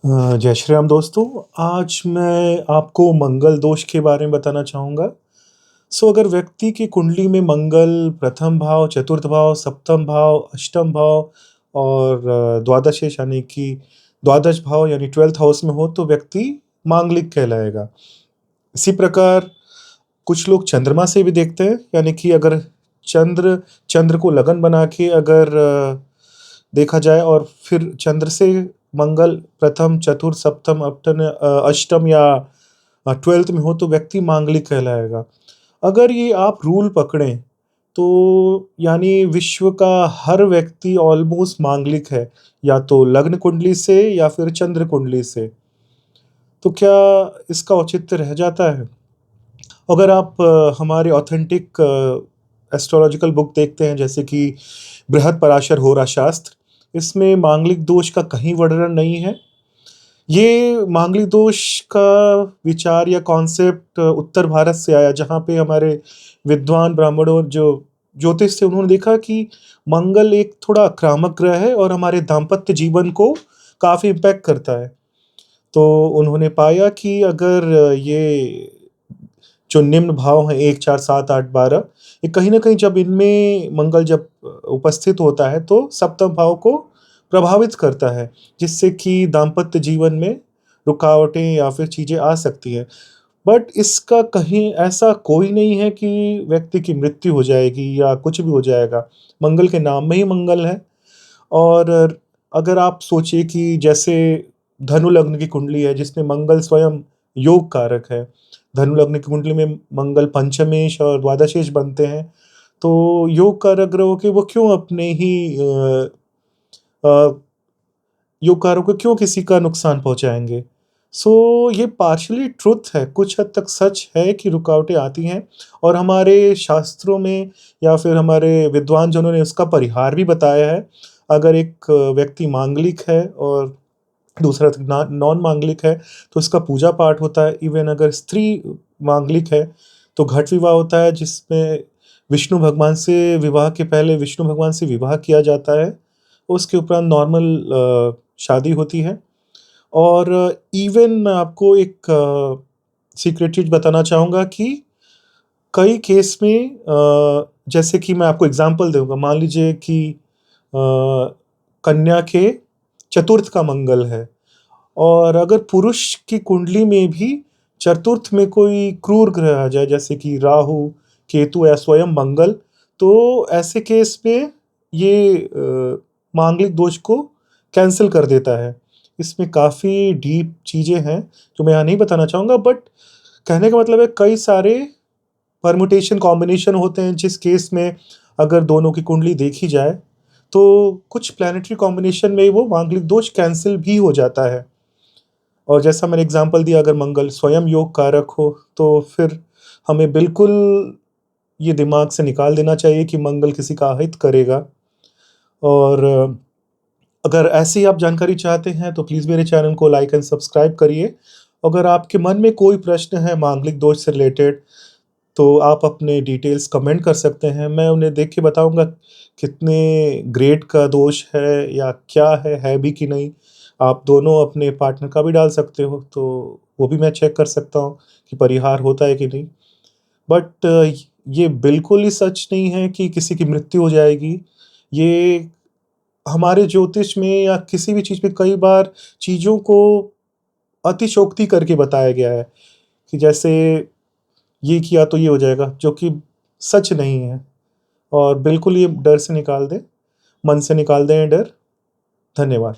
जय श्री राम दोस्तों। आज मैं आपको मंगल दोष के बारे में बताना चाहूँगा। अगर व्यक्ति की कुंडली में मंगल प्रथम भाव, चतुर्थ भाव, सप्तम भाव, अष्टम भाव और द्वादशेश यानी कि द्वादश भाव यानी 12th हाउस में हो तो व्यक्ति मांगलिक कहलाएगा। इसी प्रकार कुछ लोग चंद्रमा से भी देखते हैं, यानी कि अगर चंद्र को लगन बना के अगर देखा जाए और फिर चंद्र से मंगल प्रथम, चतुर्थ, सप्तम, अष्टम या 12th में हो तो व्यक्ति मांगलिक कहलाएगा। अगर ये आप रूल पकड़ें तो यानी विश्व का हर व्यक्ति ऑलमोस्ट मांगलिक है, या तो लग्न कुंडली से या फिर चंद्र कुंडली से। तो क्या इसका औचित्य रह जाता है? अगर आप हमारे ऑथेंटिक एस्ट्रोलॉजिकल बुक देखते हैं, जैसे कि बृहद पराशर होरा शास्त्र, इसमें मांगलिक दोष का कहीं वर्णन नहीं है। ये मांगलिक दोष का विचार या कॉन्सेप्ट उत्तर भारत से आया, जहाँ पे हमारे विद्वान ब्राह्मणों जो ज्योतिष थे उन्होंने देखा कि मंगल एक थोड़ा आक्रामक ग्रह है और हमारे दाम्पत्य जीवन को काफ़ी इम्पैक्ट करता है। तो उन्होंने पाया कि अगर ये जो निम्न भाव हैं 1, 4, 7, 8, 12, ये कहीं न कहीं जब इनमें मंगल जब उपस्थित होता है तो सप्तम भाव को प्रभावित करता है, जिससे कि दाम्पत्य जीवन में रुकावटें या फिर चीज़ें आ सकती हैं। बट इसका कहीं ऐसा कोई नहीं है कि व्यक्ति की मृत्यु हो जाएगी या कुछ भी हो जाएगा। मंगल के नाम में ही मंगल है। और अगर आप सोचिए कि जैसे धनु लग्न की कुंडली है जिसमें मंगल स्वयं योग कारक है। धनु लग्न की कुंडली में मंगल पंचमेश और द्वादशेश बनते हैं। तो योग कारक ग्रहों के वो क्यों अपने ही अ, योग कारकों को क्यों किसी का नुकसान पहुँचाएँगे? ये पार्शियली ट्रुथ है, कुछ हद तक सच है कि रुकावटें आती हैं और हमारे शास्त्रों में या फिर हमारे विद्वान जनों ने उसका परिहार भी बताया है। अगर एक व्यक्ति मांगलिक है और दूसरा नॉन मांगलिक है तो उसका पूजा पाठ होता है। इवन अगर स्त्री मांगलिक है तो घट विवाह होता है, जिसमें विष्णु भगवान से विवाह के पहले विष्णु भगवान से विवाह किया जाता है। उसके उपरांत नॉर्मल शादी होती है। और इवन मैं आपको एक सीक्रेट चीज़ बताना चाहूँगा कि कई केस में जैसे कि मैं आपको एग्ज़ाम्पल दूँगा। मान लीजिए कि कन्या के चतुर्थ का मंगल है और अगर पुरुष की कुंडली में भी चतुर्थ में कोई क्रूर ग्रह आ जाए, जैसे कि राहु, केतु या स्वयं मंगल, तो ऐसे केस में ये मांगलिक दोष को कैंसल कर देता है। इसमें काफ़ी डीप चीज़ें हैं जो मैं यहाँ नहीं बताना चाहूँगा, बट कहने का मतलब है कई सारे परम्यूटेशन कॉम्बिनेशन होते हैं जिस केस में अगर दोनों की कुंडली देखी जाए तो कुछ प्लैनेटरी कॉम्बिनेशन में वो मांगलिक दोष कैंसल भी हो जाता है। और जैसा मैंने एग्जांपल दिया, अगर मंगल स्वयं योग कारक हो तो फिर हमें बिल्कुल ये दिमाग से निकाल देना चाहिए कि मंगल किसी का अहित करेगा। और अगर ऐसी आप जानकारी चाहते हैं तो प्लीज़ मेरे चैनल को लाइक एंड सब्सक्राइब करिए। अगर आपके मन में कोई प्रश्न है मांगलिक दोष से रिलेटेड तो आप अपने डिटेल्स कमेंट कर सकते हैं। मैं उन्हें देख के बताऊँगा कितने ग्रेड का दोष है या क्या है भी कि नहीं। आप दोनों अपने पार्टनर का भी डाल सकते हो, तो वो भी मैं चेक कर सकता हूँ कि परिहार होता है कि नहीं। बट ये बिल्कुल ही सच नहीं है कि किसी की मृत्यु हो जाएगी। ये हमारे ज्योतिष में या किसी भी चीज़ में कई बार चीज़ों को अतिशयोक्ति करके बताया गया है कि जैसे ये किया तो ये हो जाएगा, जो कि सच नहीं है। और बिल्कुल ये डर से निकाल दें, मन से निकाल दें ये डर। धन्यवाद।